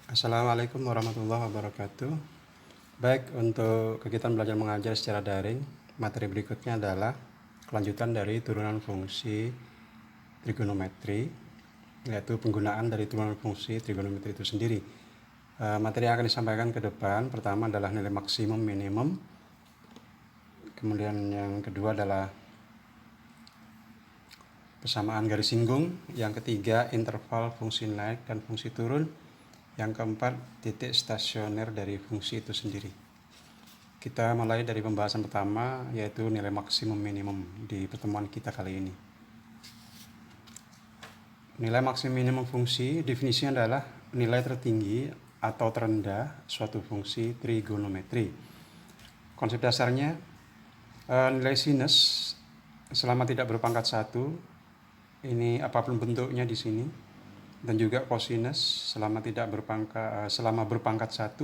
Assalamualaikum warahmatullahi wabarakatuh. Baik, untuk kegiatan belajar mengajar secara daring, materi berikutnya adalah kelanjutan dari turunan fungsi trigonometri, yaitu penggunaan dari turunan fungsi trigonometri itu sendiri. Materi yang akan disampaikan ke depan, pertama adalah nilai maksimum minimum, kemudian yang kedua adalah persamaan garis singgung, yang ketiga interval fungsi naik dan fungsi turun, yang keempat titik stasioner dari fungsi itu sendiri. Kita mulai dari pembahasan pertama, yaitu nilai maksimum minimum di pertemuan kita kali ini. Nilai maksimum minimum fungsi definisinya adalah nilai tertinggi atau terendah suatu fungsi trigonometri. Konsep dasarnya, nilai sinus selama tidak berpangkat 1, ini apapun bentuknya di sini, dan juga kosinus selama berpangkat 1,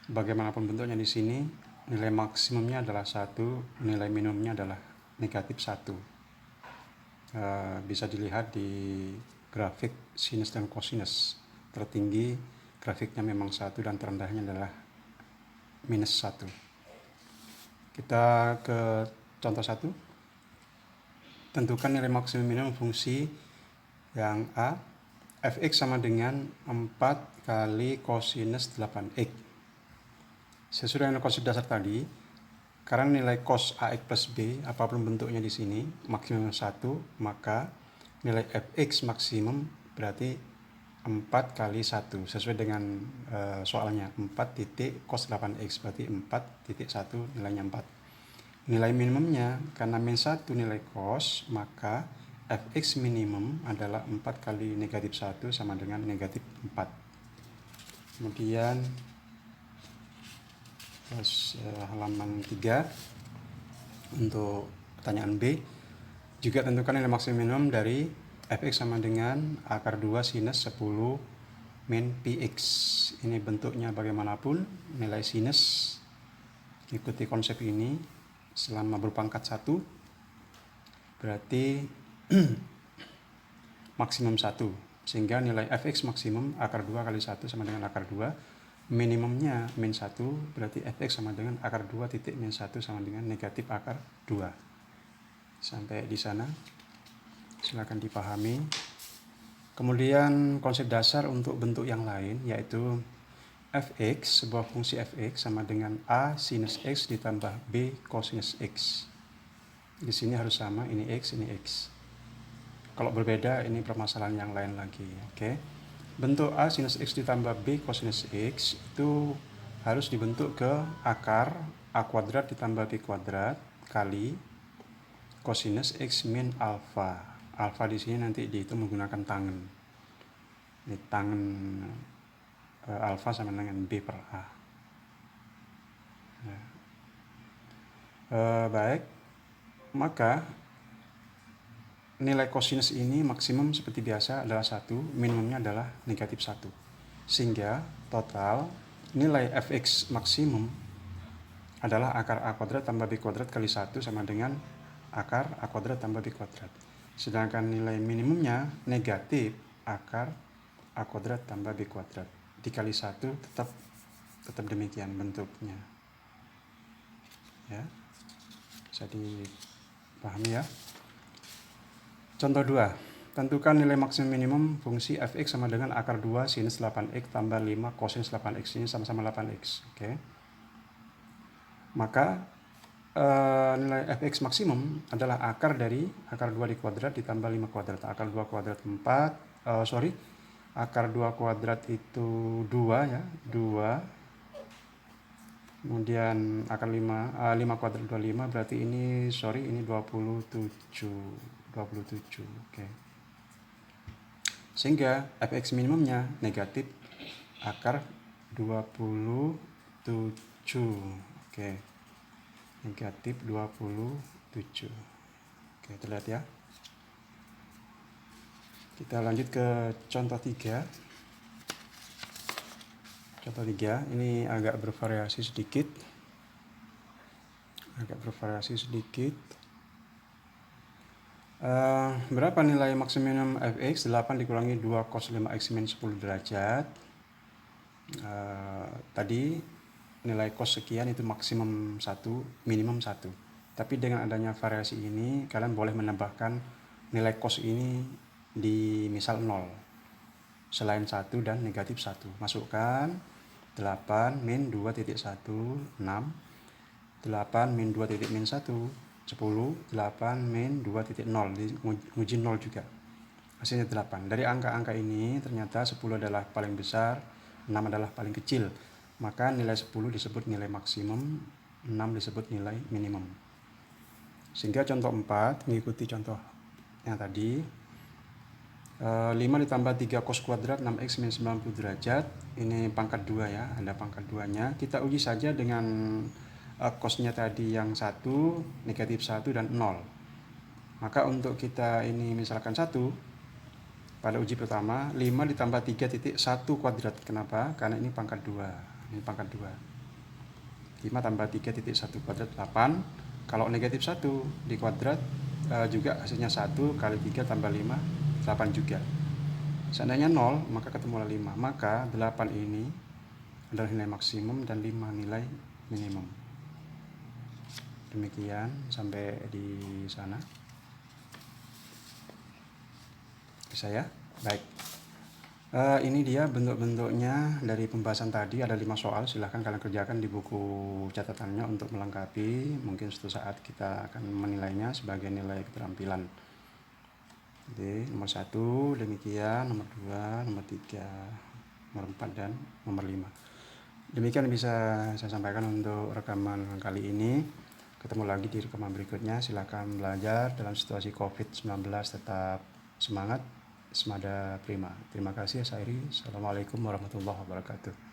bagaimanapun bentuknya di sini, nilai maksimumnya adalah 1, nilai minimumnya adalah negatif 1. Bisa dilihat di grafik sinus dan kosinus. Tertinggi grafiknya memang 1 dan terendahnya adalah minus 1. Kita ke contoh 1. Tentukan nilai maksimum minimum fungsi yang A. Fx sama dengan 4 kali kosinus 8x. Sesuai dengan konsep dasar tadi, karena nilai cos AX plus B, apapun bentuknya di sini, maksimum 1, maka nilai Fx maksimum berarti 4 kali 1, sesuai dengan soalnya, 4 titik cos 8x, berarti 4 titik 1 nilainya 4. Nilai minimumnya, karena min 1 nilai cos, maka Fx minimum adalah 4 kali negatif 1 sama dengan negatif 4. Kemudian halaman 3 untuk pertanyaan B, juga tentukan nilai maksimum minimum dari Fx sama dengan akar 2 sinus 10 min Px. Ini bentuknya bagaimanapun, nilai sinus ikuti konsep ini selama berpangkat 1 berarti maksimum 1, sehingga nilai Fx maksimum akar 2 kali 1 sama dengan akar 2, minimumnya min 1, berarti Fx sama dengan akar 2 titik min 1 sama dengan negatif akar 2. Sampai di sana silakan dipahami. Kemudian konsep dasar untuk bentuk yang lain, yaitu Fx, sebuah fungsi Fx sama dengan A sinus X ditambah B cosinus X. Di sini harus sama, ini X, ini X. Kalau berbeda, ini permasalahan yang lain lagi. Oke. Bentuk A sinus X ditambah B cosinus X itu harus dibentuk ke akar A kuadrat ditambah B kuadrat kali cosinus X min alfa. Alfa di sini nanti dihitung menggunakan tangen. Ini tangen alfa sama dengan B per A. Nah. Baik, maka nilai kosinus ini maksimum seperti biasa adalah 1, minimumnya adalah negatif 1. Sehingga total nilai Fx maksimum adalah akar A kuadrat tambah B kuadrat kali 1 sama dengan akar A kuadrat tambah B kuadrat. Sedangkan nilai minimumnya negatif akar A kuadrat tambah B kuadrat. Dikali 1 tetap demikian bentuknya. Ya. Bisa dipahami ya. Contoh 2. Tentukan nilai maksimum minimum fungsi Fx sama dengan akar 2 sinus 8x tambah 5 cosinus 8x. Ini sama-sama 8x. Oke. Maka nilai Fx maksimum adalah akar dari akar 2 dikuadrat ditambah 5 kuadrat. Akar 2 kuadrat 4. Akar 2 kuadrat itu 2 ya. 2. Kemudian akar 5 kuadrat 25, berarti ini 27. Oke. Sehingga Fx minimumnya negatif akar 27. Oke. Negatif 27. Oke, terlihat ya. Kita lanjut ke contoh 3. Contoh 3 ini agak bervariasi sedikit. Berapa nilai maksimum Fx? 8 dikurangi 2 cos 5x min 10 derajat. Tadi nilai kos sekian itu maksimum 1, minimum 1. Tapi dengan adanya variasi ini, kalian boleh menambahkan nilai kos ini di misal 0, selain 1 dan negatif 1. Masukkan 8 min 2.1, 6. 8 min 2 titik min 1, 10. 8 min 2.0, uji 0 juga. Hasilnya 8. Dari angka-angka ini ternyata 10 adalah paling besar, 6 adalah paling kecil. Maka nilai 10 disebut nilai maksimum, 6 disebut nilai minimum. Sehingga contoh 4 mengikuti contoh yang tadi. 5 ditambah 3 cos kuadrat 6x min 90 derajat. Ini pangkat 2 ya, ada pangkat 2-nya. Kita uji saja dengan cosnya tadi yang 1, negatif 1 dan 0. Maka untuk kita ini misalkan 1, pada uji pertama 5 ditambah 3.1 kuadrat. Kenapa? Karena ini pangkat 2. Ini pangkat 2. 5 tambah 3.1 kuadrat 8. Kalau negatif 1 di kuadrat juga hasilnya 1 kali 3 tambah 5, 8 juga. Seandainya 0, maka ketemulah 5. Maka 8 ini adalah nilai maksimum dan 5 nilai minimum. Demikian sampai di sana. Bisa ya? Baik. Ini dia bentuk-bentuknya dari pembahasan tadi, ada 5 soal. Silahkan kalian kerjakan di buku catatannya untuk melengkapi. Mungkin suatu saat kita akan menilainya sebagai nilai keterampilan. Jadi nomor 1 demikian, nomor 2, nomor 3, nomor 4 dan nomor 5. Demikian bisa saya sampaikan untuk rekaman kali ini. Ketemu lagi di rekaman berikutnya. Silakan belajar dalam situasi COVID-19, tetap semangat, semada prima. Terima kasih, Sairi. Assalamualaikum warahmatullahi wabarakatuh.